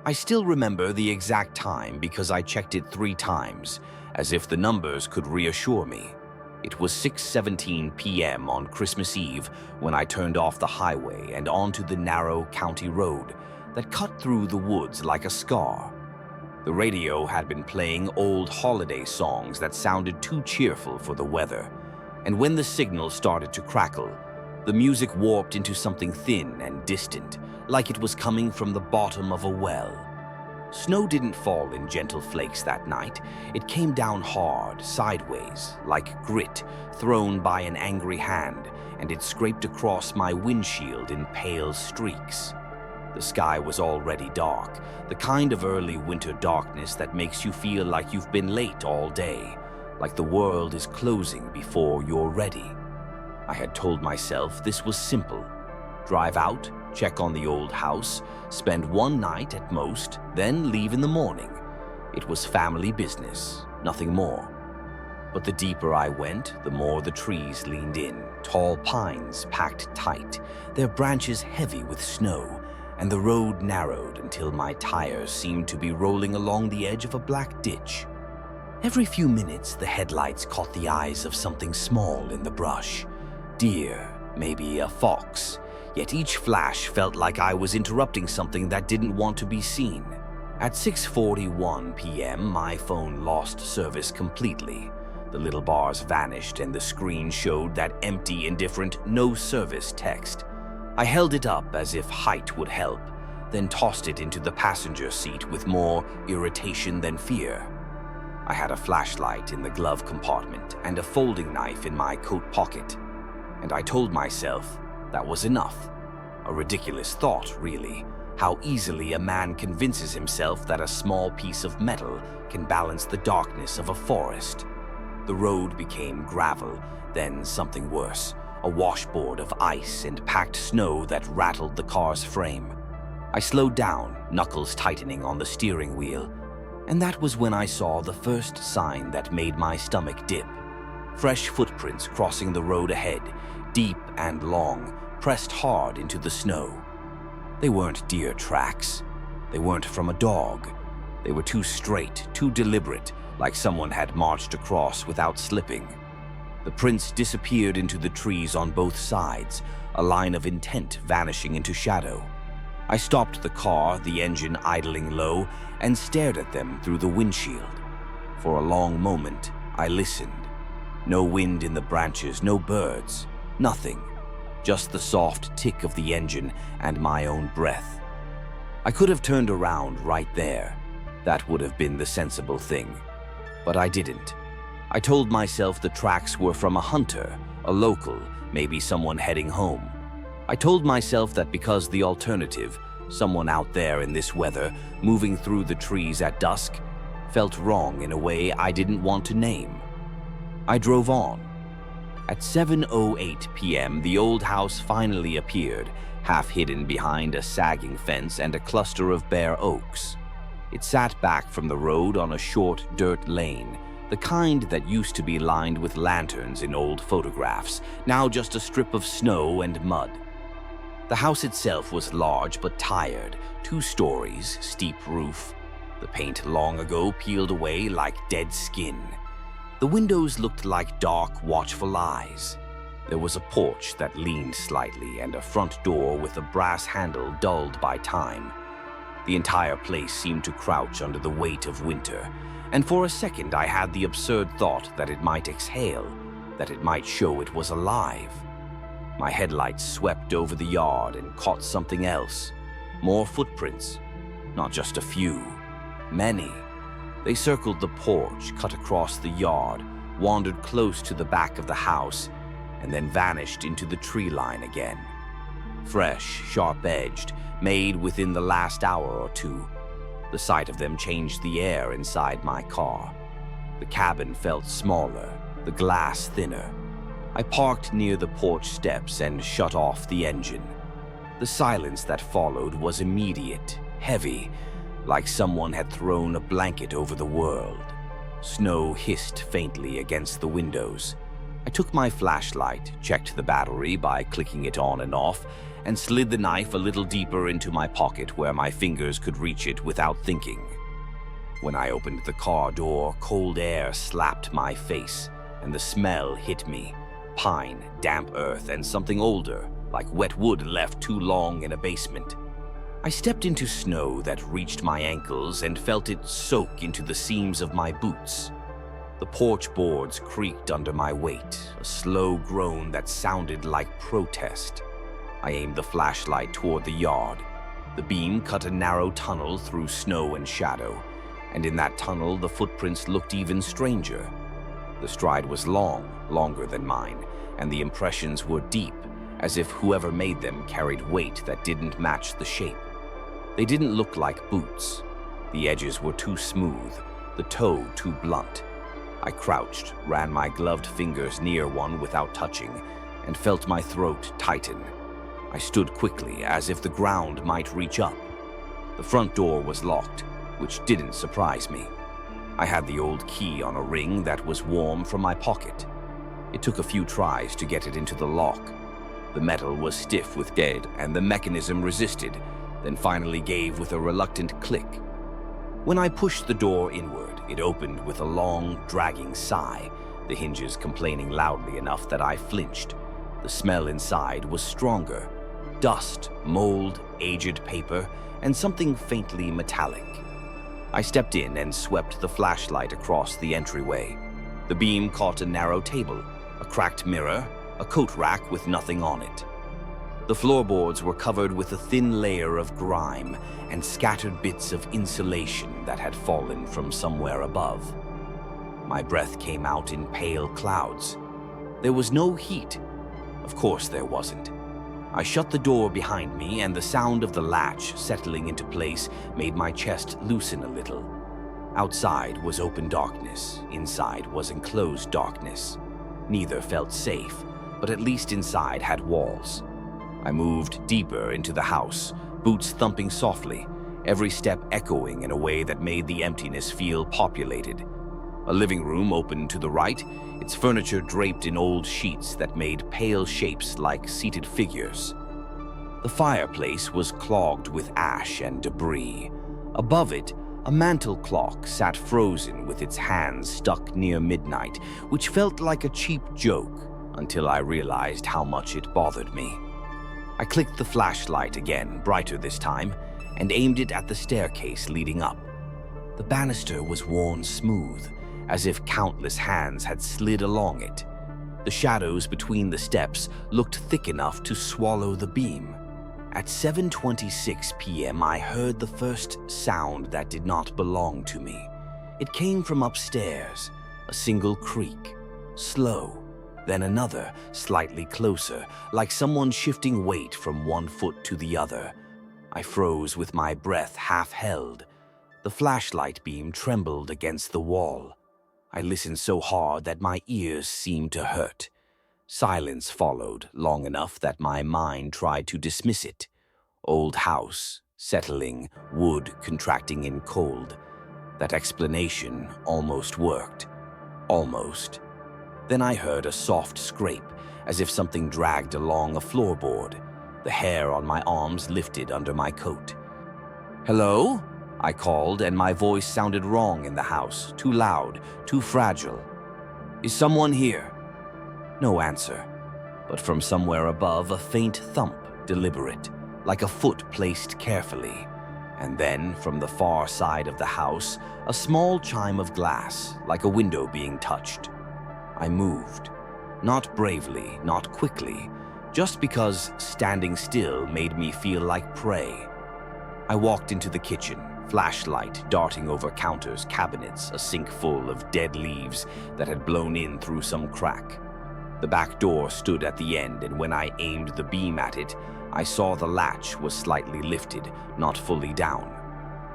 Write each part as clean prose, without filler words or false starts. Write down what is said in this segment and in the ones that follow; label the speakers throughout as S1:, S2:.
S1: I still remember the exact time because I checked it 3 times, as if the numbers could reassure me. It was 6:17 p.m. on Christmas Eve when I turned off the highway and onto the narrow county road that cut through the woods like a scar. The radio had been playing old holiday songs that sounded too cheerful for the weather, and when the signal started to crackle, the music warped into something thin and distant, like it was coming from the bottom of a well. Snow didn't fall in gentle flakes that night. It came down hard, sideways, like grit thrown by an angry hand, and it scraped across my windshield in pale streaks. The sky was already dark, the kind of early winter darkness that makes you feel like you've been late all day, like the world is closing before you're ready. I had told myself this was simple. Drive out, check on the old house, spend 1 night at most, then leave in the morning. It was family business, nothing more. But the deeper I went, the more the trees leaned in, tall pines packed tight, their branches heavy with snow, and the road narrowed until my tires seemed to be rolling along the edge of a black ditch. Every few minutes, the headlights caught the eyes of something small in the brush. Deer, maybe a fox. Yet each flash felt like I was interrupting something that didn't want to be seen. At 6:41 p.m., my phone lost service completely. The little bars vanished and the screen showed that empty, indifferent, no service text. I held it up as if height would help, then tossed it into the passenger seat with more irritation than fear. I had a flashlight in the glove compartment and a folding knife in my coat pocket, and I told myself that was enough. A ridiculous thought, really, how easily a man convinces himself that a small piece of metal can balance the darkness of a forest. The road became gravel, then something worse, a washboard of ice and packed snow that rattled the car's frame. I slowed down, knuckles tightening on the steering wheel, and that was when I saw the first sign that made my stomach dip. Fresh footprints crossing the road ahead, deep and long, pressed hard into the snow. They weren't deer tracks. They weren't from a dog. They were too straight, too deliberate, like someone had marched across without slipping. The prints disappeared into the trees on both sides, a line of intent vanishing into shadow. I stopped the car, the engine idling low, and stared at them through the windshield. For a long moment, I listened. No wind in the branches, no birds, nothing. Just the soft tick of the engine and my own breath. I could have turned around right there. That would have been the sensible thing. But I didn't. I told myself the tracks were from a hunter, a local, maybe someone heading home. I told myself that because the alternative, someone out there in this weather, moving through the trees at dusk, felt wrong in a way I didn't want to name. I drove on. At 7:08 p.m., the old house finally appeared, half hidden behind a sagging fence and a cluster of bare oaks. It sat back from the road on a short dirt lane, the kind that used to be lined with lanterns in old photographs, now just a strip of snow and mud. The house itself was large but tired, 2 stories, steep roof. The paint long ago peeled away like dead skin. The windows looked like dark, watchful eyes. There was a porch that leaned slightly and a front door with a brass handle dulled by time. The entire place seemed to crouch under the weight of winter, and for a second I had the absurd thought that it might exhale, that it might show it was alive. My headlights swept over the yard and caught something else. More footprints. Not just a few. Many. They circled the porch, cut across the yard, wandered close to the back of the house, and then vanished into the tree line again. Fresh, sharp-edged, made within the last hour or two. The sight of them changed the air inside my car. The cabin felt smaller, the glass thinner. I parked near the porch steps and shut off the engine. The silence that followed was immediate, heavy, like someone had thrown a blanket over the world. Snow hissed faintly against the windows, I took my flashlight, checked the battery by clicking it on and off, and slid the knife a little deeper into my pocket where my fingers could reach it without thinking. When I opened the car door, cold air slapped my face, and the smell hit me. Pine, damp earth, and something older, like wet wood left too long in a basement. I stepped into snow that reached my ankles and felt it soak into the seams of my boots. The porch boards creaked under my weight, a slow groan that sounded like protest. I aimed the flashlight toward the yard. The beam cut a narrow tunnel through snow and shadow, and in that tunnel the footprints looked even stranger. The stride was long, longer than mine, and the impressions were deep, as if whoever made them carried weight that didn't match the shape. They didn't look like boots. The edges were too smooth, the toe too blunt. I crouched, ran my gloved fingers near one without touching, and felt my throat tighten. I stood quickly, as if the ground might reach up. The front door was locked, which didn't surprise me. I had the old key on a ring that was warm from my pocket. It took a few tries to get it into the lock. The metal was stiff with lead, and the mechanism resisted, then finally gave with a reluctant click. When I pushed the door inward, it opened with a long, dragging sigh, the hinges complaining loudly enough that I flinched. The smell inside was stronger. Dust, mold, aged paper, and something faintly metallic. I stepped in and swept the flashlight across the entryway. The beam caught a narrow table, a cracked mirror, a coat rack with nothing on it. The floorboards were covered with a thin layer of grime and scattered bits of insulation that had fallen from somewhere above. My breath came out in pale clouds. There was no heat. Of course there wasn't. I shut the door behind me, and the sound of the latch settling into place made my chest loosen a little. Outside was open darkness. Inside was enclosed darkness. Neither felt safe, but at least inside had walls. I moved deeper into the house, boots thumping softly, every step echoing in a way that made the emptiness feel populated. A living room opened to the right, its furniture draped in old sheets that made pale shapes like seated figures. The fireplace was clogged with ash and debris. Above it, a mantel clock sat frozen with its hands stuck near midnight, which felt like a cheap joke until I realized how much it bothered me. I clicked the flashlight again, brighter this time, and aimed it at the staircase leading up. The banister was worn smooth, as if countless hands had slid along it. The shadows between the steps looked thick enough to swallow the beam. At 7:26 p.m., I heard the first sound that did not belong to me. It came from upstairs, a single creak, slow, then another, slightly closer, like someone shifting weight from one foot to the other. I froze with my breath half held. The flashlight beam trembled against the wall. I listened so hard that my ears seemed to hurt. Silence followed, long enough that my mind tried to dismiss it. Old house, settling, wood contracting in cold. That explanation almost worked. Almost. Then I heard a soft scrape, as if something dragged along a floorboard. The hair on my arms lifted under my coat. "Hello?" I called, and my voice sounded wrong in the house, too loud, too fragile. "Is someone here?" No answer, but from somewhere above a faint thump, deliberate, like a foot placed carefully. And then, from the far side of the house, a small chime of glass, like a window being touched. I moved. Not bravely, not quickly, just because standing still made me feel like prey. I walked into the kitchen, flashlight darting over counters, cabinets, a sink full of dead leaves that had blown in through some crack. The back door stood at the end, and when I aimed the beam at it, I saw the latch was slightly lifted, not fully down.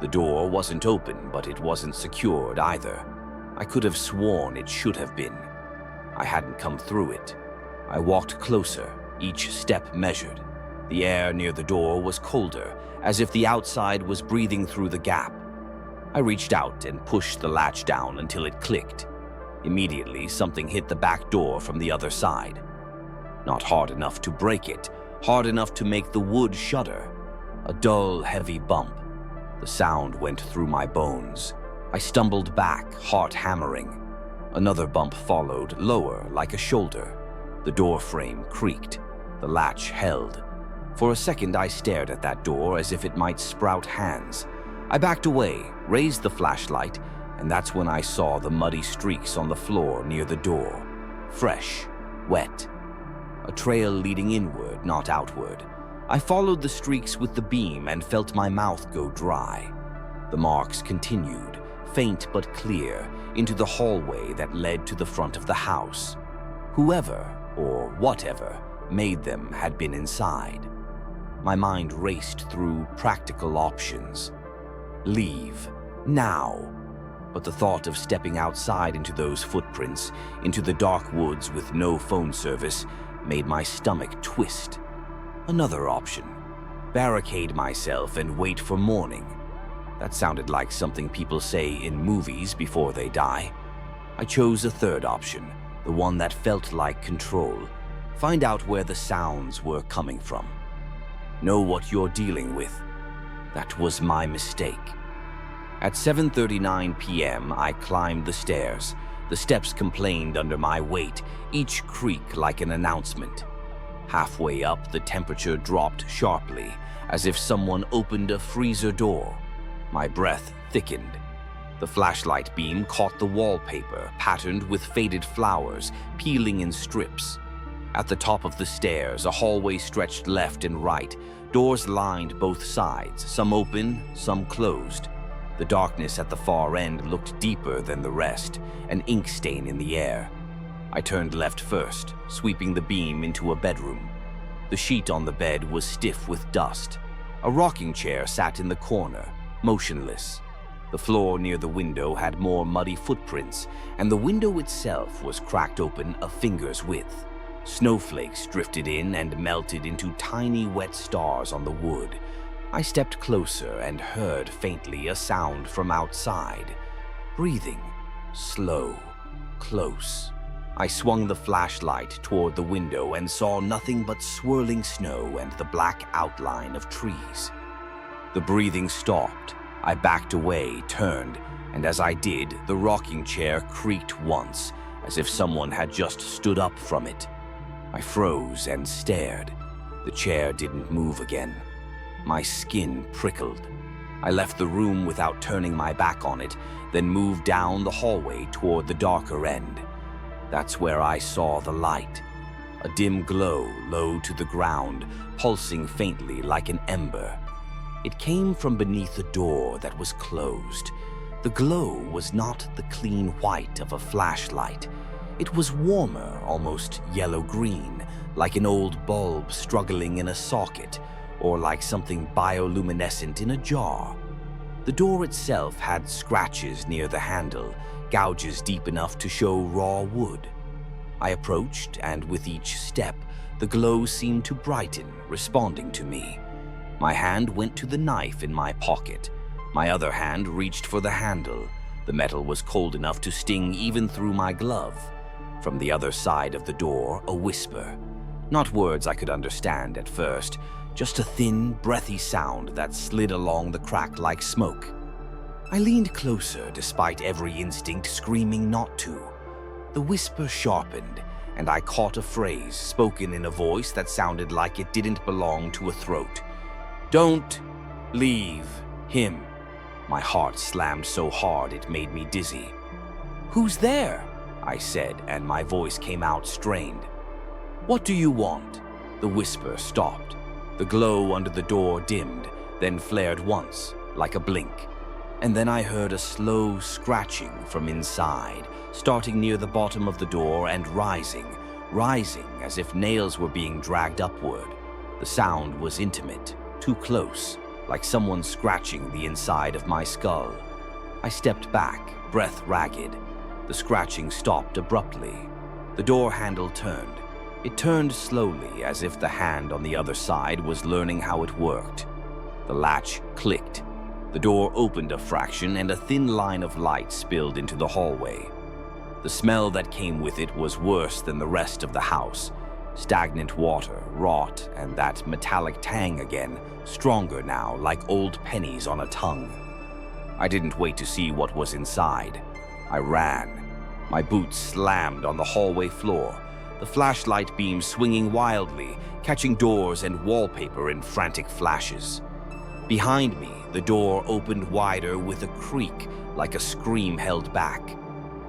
S1: The door wasn't open, but it wasn't secured either. I could have sworn it should have been. I hadn't come through it. I walked closer, each step measured. The air near the door was colder, as if the outside was breathing through the gap. I reached out and pushed the latch down until it clicked. Immediately, something hit the back door from the other side. Not hard enough to break it, hard enough to make the wood shudder. A dull, heavy bump. The sound went through my bones. I stumbled back, heart hammering. Another bump followed, lower, like a shoulder. The door frame creaked. The latch held. For a second, I stared at that door as if it might sprout hands. I backed away, raised the flashlight, and that's when I saw the muddy streaks on the floor near the door. Fresh, wet. A trail leading inward, not outward. I followed the streaks with the beam and felt my mouth go dry. The marks continued, faint but clear, into the hallway that led to the front of the house. Whoever, or whatever, made them had been inside. My mind raced through practical options. Leave. Now. But the thought of stepping outside into those footprints, into the dark woods with no phone service, made my stomach twist. Another option. Barricade myself and wait for morning. That sounded like something people say in movies before they die. I chose a third option, the one that felt like control. Find out where the sounds were coming from. Know what you're dealing with. That was my mistake. At 7:39 p.m., I climbed the stairs. The steps complained under my weight, each creak like an announcement. Halfway up, the temperature dropped sharply, as if someone opened a freezer door. My breath thickened. The flashlight beam caught the wallpaper, patterned with faded flowers, peeling in strips. At the top of the stairs, a hallway stretched left and right. Doors lined both sides, some open, some closed. The darkness at the far end looked deeper than the rest, an ink stain in the air. I turned left first, sweeping the beam into a bedroom. The sheet on the bed was stiff with dust. A rocking chair sat in the corner, motionless. The floor near the window had more muddy footprints, and the window itself was cracked open a finger's width. Snowflakes drifted in and melted into tiny wet stars on the wood. I stepped closer and heard faintly a sound from outside. Breathing. Slow. Close. I swung the flashlight toward the window and saw nothing but swirling snow and the black outline of trees. The breathing stopped. I backed away, turned, and as I did, the rocking chair creaked once, as if someone had just stood up from it. I froze and stared. The chair didn't move again. My skin prickled. I left the room without turning my back on it, then moved down the hallway toward the darker end. That's where I saw the light. A dim glow low to the ground, pulsing faintly like an ember. It came from beneath a door that was closed. The glow was not the clean white of a flashlight. It was warmer, almost yellow-green, like an old bulb struggling in a socket, or like something bioluminescent in a jar. The door itself had scratches near the handle, gouges deep enough to show raw wood. I approached, and with each step, the glow seemed to brighten, responding to me. My hand went to the knife in my pocket. My other hand reached for the handle. The metal was cold enough to sting even through my glove. From the other side of the door, a whisper. Not words I could understand at first, just a thin, breathy sound that slid along the crack like smoke. I leaned closer despite every instinct screaming not to. The whisper sharpened, and I caught a phrase spoken in a voice that sounded like it didn't belong to a throat. "Don't leave him." My heart slammed so hard it made me dizzy. "Who's there?" I said, and my voice came out strained. "What do you want?" The whisper stopped. The glow under the door dimmed, then flared once, like a blink. And then I heard a slow scratching from inside, starting near the bottom of the door and rising as if nails were being dragged upward. The sound was intimate, too close, like someone scratching the inside of my skull. I stepped back, breath ragged. The scratching stopped abruptly. The door handle turned. It turned slowly, as if the hand on the other side was learning how it worked. The latch clicked. The door opened a fraction, and a thin line of light spilled into the hallway. The smell that came with it was worse than the rest of the house. Stagnant water, rot, and that metallic tang again, stronger now, like old pennies on a tongue. I didn't wait to see what was inside. I ran. My boots slammed on the hallway floor, the flashlight beam swinging wildly, catching doors and wallpaper in frantic flashes. Behind me, the door opened wider with a creak, like a scream held back.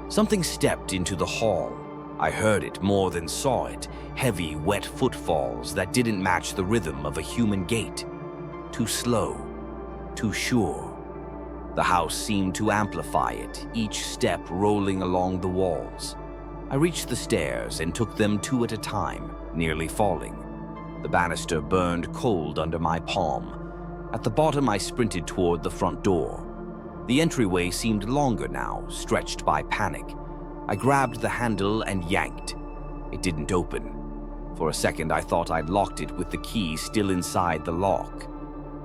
S1: Something stepped into the hall. I heard it more than saw it, heavy, wet footfalls that didn't match the rhythm of a human gait. Too slow, too sure. The house seemed to amplify it, each step rolling along the walls. I reached the stairs and took them two at a time, nearly falling. The banister burned cold under my palm. At the bottom, I sprinted toward the front door. The entryway seemed longer now, stretched by panic. I grabbed the handle and yanked. It didn't open. For a second, I thought I'd locked it with the key still inside the lock.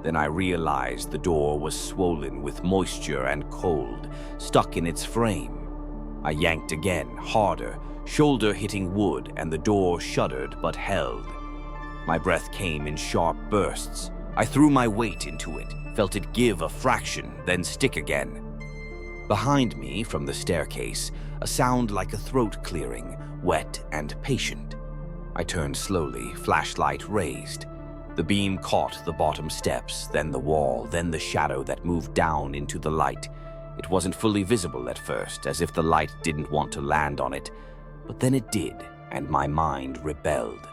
S1: Then I realized the door was swollen with moisture and cold, stuck in its frame. I yanked again, harder, shoulder hitting wood, and the door shuddered but held. My breath came in sharp bursts. I threw my weight into it, felt it give a fraction, then stick again. Behind me, from the staircase, a sound like a throat clearing, wet and patient. I turned slowly, flashlight raised. The beam caught the bottom steps, then the wall, then the shadow that moved down into the light. It wasn't fully visible at first, as if the light didn't want to land on it, but then it did, and my mind rebelled.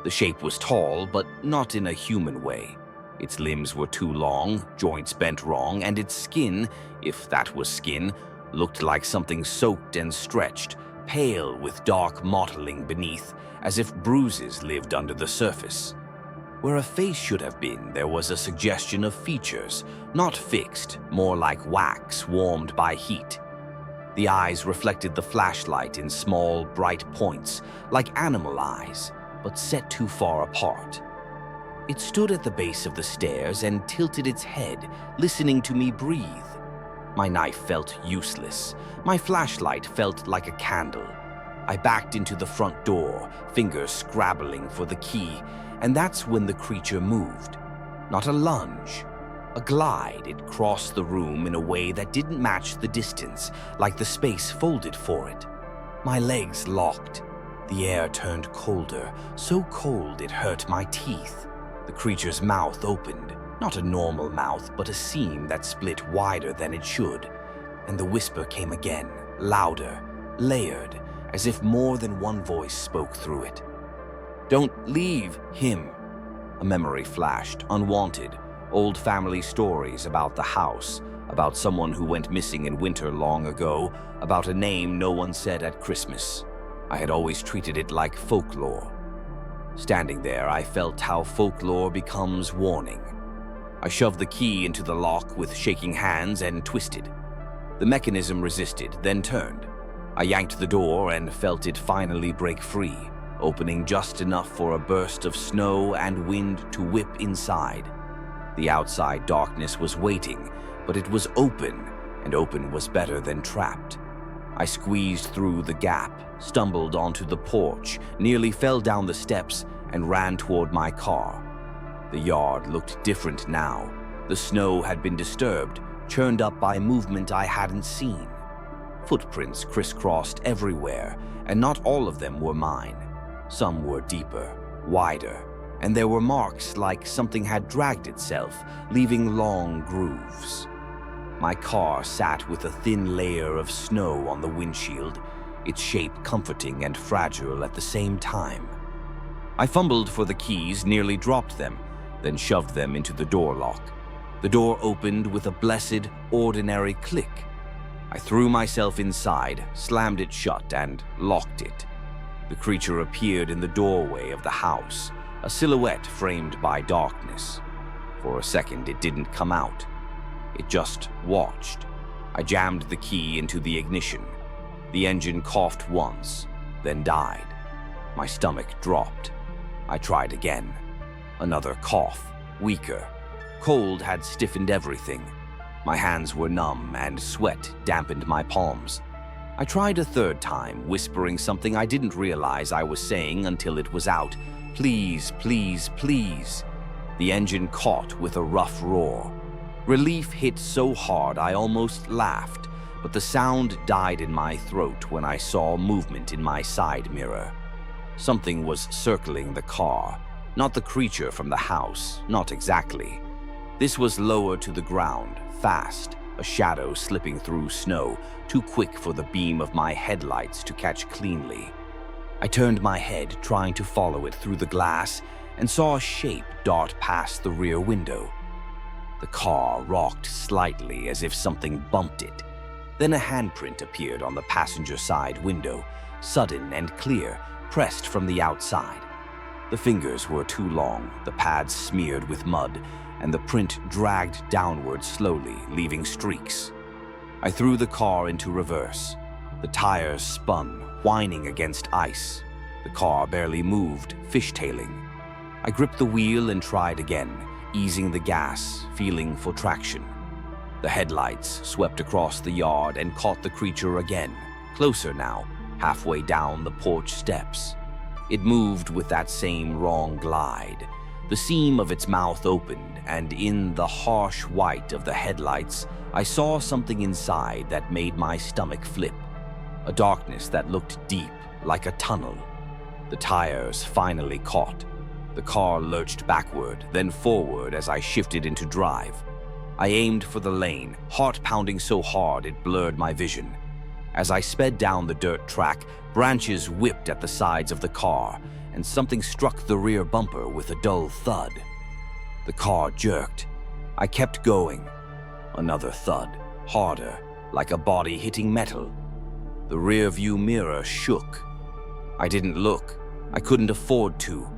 S1: The shape was tall, but not in a human way. Its limbs were too long, joints bent wrong, and its skin, if that was skin, looked like something soaked and stretched, pale with dark mottling beneath, as if bruises lived under the surface. Where a face should have been, there was a suggestion of features, not fixed, more like wax warmed by heat. The eyes reflected the flashlight in small, bright points, like animal eyes, but set too far apart. It stood at the base of the stairs and tilted its head, listening to me breathe. My knife felt useless. My flashlight felt like a candle. I backed into the front door, fingers scrabbling for the key, and that's when the creature moved. Not a lunge, a glide. It crossed the room in a way that didn't match the distance, like the space folded for it. My legs locked. The air turned colder, so cold it hurt my teeth. The creature's mouth opened, not a normal mouth, but a seam that split wider than it should. And the whisper came again, louder, layered, as if more than one voice spoke through it. "Don't leave him." A memory flashed, unwanted, old family stories about the house, about someone who went missing in winter long ago, about a name no one said at Christmas. I had always treated it like folklore. Standing there, I felt how folklore becomes warning. I shoved the key into the lock with shaking hands and twisted. The mechanism resisted, then turned. I yanked the door and felt it finally break free, opening just enough for a burst of snow and wind to whip inside. The outside darkness was waiting, but it was open, and open was better than trapped. I squeezed through the gap, stumbled onto the porch, nearly fell down the steps, and ran toward my car. The yard looked different now. The snow had been disturbed, churned up by movement I hadn't seen. Footprints crisscrossed everywhere, and not all of them were mine. Some were deeper, wider, and there were marks like something had dragged itself, leaving long grooves. My car sat with a thin layer of snow on the windshield, its shape comforting and fragile at the same time. I fumbled for the keys, nearly dropped them, then shoved them into the door lock. The door opened with a blessed, ordinary click. I threw myself inside, slammed it shut, and locked it. The creature appeared in the doorway of the house, a silhouette framed by darkness. For a second, it didn't come out. It just watched. I jammed the key into the ignition. The engine coughed once, then died. My stomach dropped. I tried again. Another cough, weaker. Cold had stiffened everything. My hands were numb, and sweat dampened my palms. I tried a third time, whispering something I didn't realize I was saying until it was out. Please, please, please. The engine caught with a rough roar. Relief hit so hard I almost laughed, but the sound died in my throat when I saw movement in my side mirror. Something was circling the car, not the creature from the house, not exactly. This was lower to the ground, fast, a shadow slipping through snow, too quick for the beam of my headlights to catch cleanly. I turned my head, trying to follow it through the glass, and saw a shape dart past the rear window. The car rocked slightly as if something bumped it. Then a handprint appeared on the passenger side window, sudden and clear, pressed from the outside. The fingers were too long, the pads smeared with mud, and the print dragged downward slowly, leaving streaks. I threw the car into reverse. The tires spun, whining against ice. The car barely moved, fishtailing. I gripped the wheel and tried again, easing the gas, feeling for traction. The headlights swept across the yard and caught the creature again, closer now, halfway down the porch steps. It moved with that same wrong glide. The seam of its mouth opened, and in the harsh white of the headlights, I saw something inside that made my stomach flip. A darkness that looked deep, like a tunnel. The tires finally caught. The car lurched backward, then forward as I shifted into drive. I aimed for the lane, heart pounding so hard it blurred my vision. As I sped down the dirt track, branches whipped at the sides of the car, and something struck the rear bumper with a dull thud. The car jerked. I kept going. Another thud, harder, like a body hitting metal. The rear view mirror shook. I didn't look. I couldn't afford to.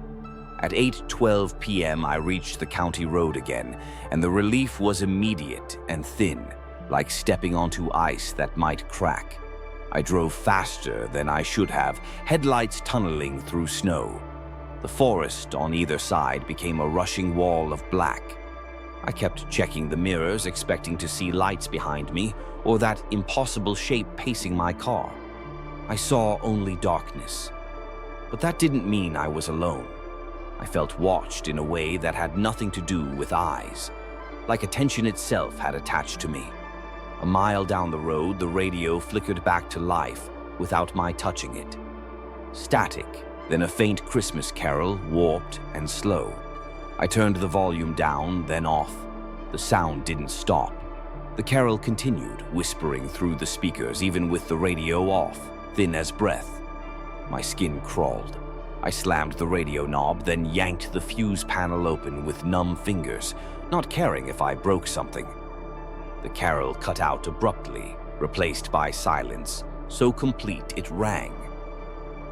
S1: At 8:12 p.m. I reached the county road again, and the relief was immediate and thin, like stepping onto ice that might crack. I drove faster than I should have, headlights tunneling through snow. The forest on either side became a rushing wall of black. I kept checking the mirrors, expecting to see lights behind me or that impossible shape pacing my car. I saw only darkness. But that didn't mean I was alone. I felt watched in a way that had nothing to do with eyes, like attention itself had attached to me. A mile down the road, the radio flickered back to life without my touching it. Static, then a faint Christmas carol, warped and slow. I turned the volume down, then off. The sound didn't stop. The carol continued, whispering through the speakers, even with the radio off, thin as breath. My skin crawled. I slammed the radio knob, then yanked the fuse panel open with numb fingers, not caring if I broke something. The carol cut out abruptly, replaced by silence, so complete it rang.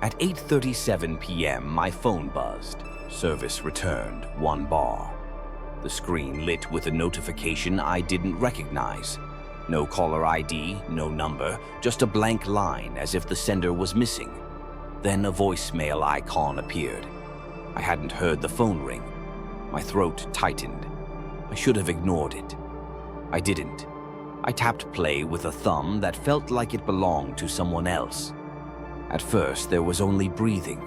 S1: At 8:37 p.m., my phone buzzed. Service returned, 1 bar. The screen lit with a notification I didn't recognize. No caller ID, no number, just a blank line as if the sender was missing. Then a voicemail icon appeared. I hadn't heard the phone ring. My throat tightened. I should have ignored it. I didn't. I tapped play with a thumb that felt like it belonged to someone else. At first, there was only breathing.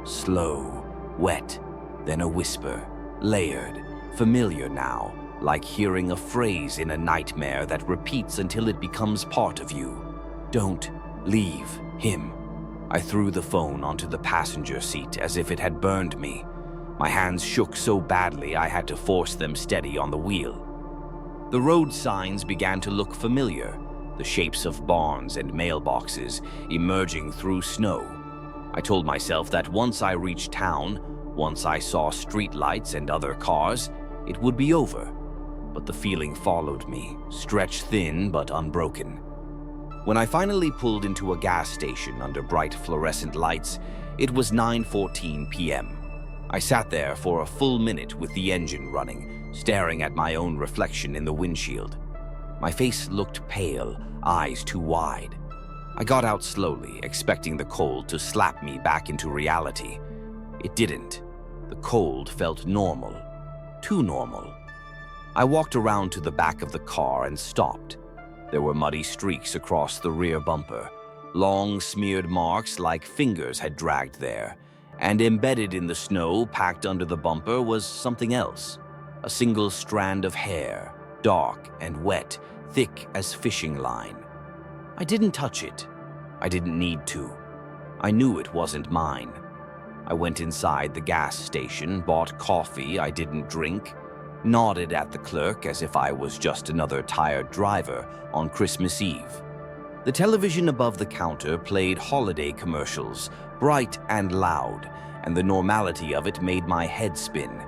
S1: Slow, wet, then a whisper, layered, familiar now, like hearing a phrase in a nightmare that repeats until it becomes part of you. Don't leave him. I threw the phone onto the passenger seat as if it had burned me. My hands shook so badly I had to force them steady on the wheel. The road signs began to look familiar, the shapes of barns and mailboxes emerging through snow. I told myself that once I reached town, once I saw streetlights and other cars, it would be over. But the feeling followed me, stretched thin but unbroken. When I finally pulled into a gas station under bright fluorescent lights, it was 9:14 p.m. I sat there for a full minute with the engine running, staring at my own reflection in the windshield. My face looked pale, eyes too wide. I got out slowly, expecting the cold to slap me back into reality. It didn't. The cold felt normal. Too normal. I walked around to the back of the car and stopped. There were muddy streaks across the rear bumper, long smeared marks like fingers had dragged there, and embedded in the snow packed under the bumper was something else. A single strand of hair, dark and wet, thick as fishing line. I didn't touch it. I didn't need to. I knew it wasn't mine. I went inside the gas station, bought coffee I didn't drink, nodded at the clerk as if I was just another tired driver on Christmas Eve. The television above the counter played holiday commercials, bright and loud, and the normality of it made my head spin.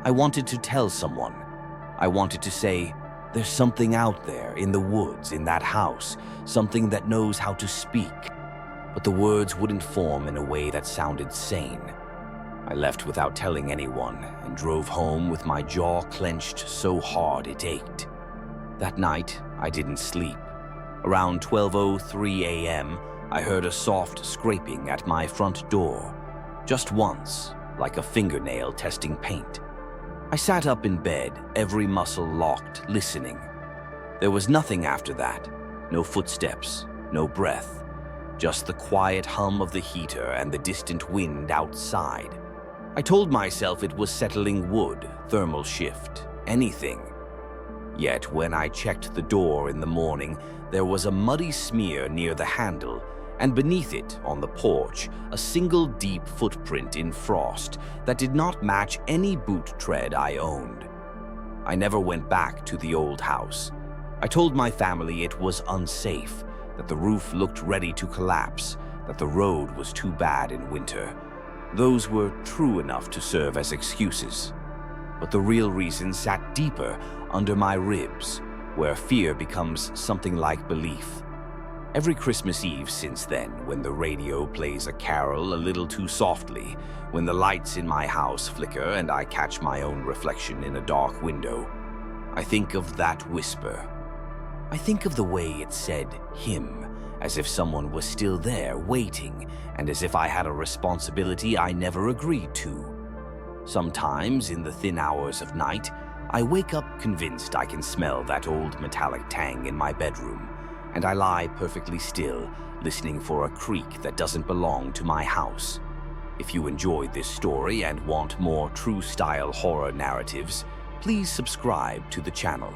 S1: I wanted to tell someone. I wanted to say, there's something out there in the woods, in that house, something that knows how to speak. But the words wouldn't form in a way that sounded sane. I left without telling anyone and drove home with my jaw clenched so hard it ached. That night, I didn't sleep. Around 12:03 a.m., I heard a soft scraping at my front door. Just once, like a fingernail testing paint. I sat up in bed, every muscle locked, listening. There was nothing after that. No footsteps, no breath. Just the quiet hum of the heater and the distant wind outside. I told myself it was settling wood, thermal shift, anything. Yet when I checked the door in the morning, there was a muddy smear near the handle, and beneath it, on the porch, a single deep footprint in frost that did not match any boot tread I owned. I never went back to the old house. I told my family it was unsafe, that the roof looked ready to collapse, that the road was too bad in winter. Those were true enough to serve as excuses. But the real reason sat deeper under my ribs, where fear becomes something like belief. Every Christmas Eve since then, when the radio plays a carol a little too softly, when the lights in my house flicker and I catch my own reflection in a dark window, I think of that whisper. I think of the way it said him, as if someone was still there waiting, and as if I had a responsibility I never agreed to. Sometimes, in the thin hours of night, I wake up convinced I can smell that old metallic tang in my bedroom, and I lie perfectly still, listening for a creak that doesn't belong to my house. If you enjoyed this story and want more true-style horror narratives, please subscribe to the channel.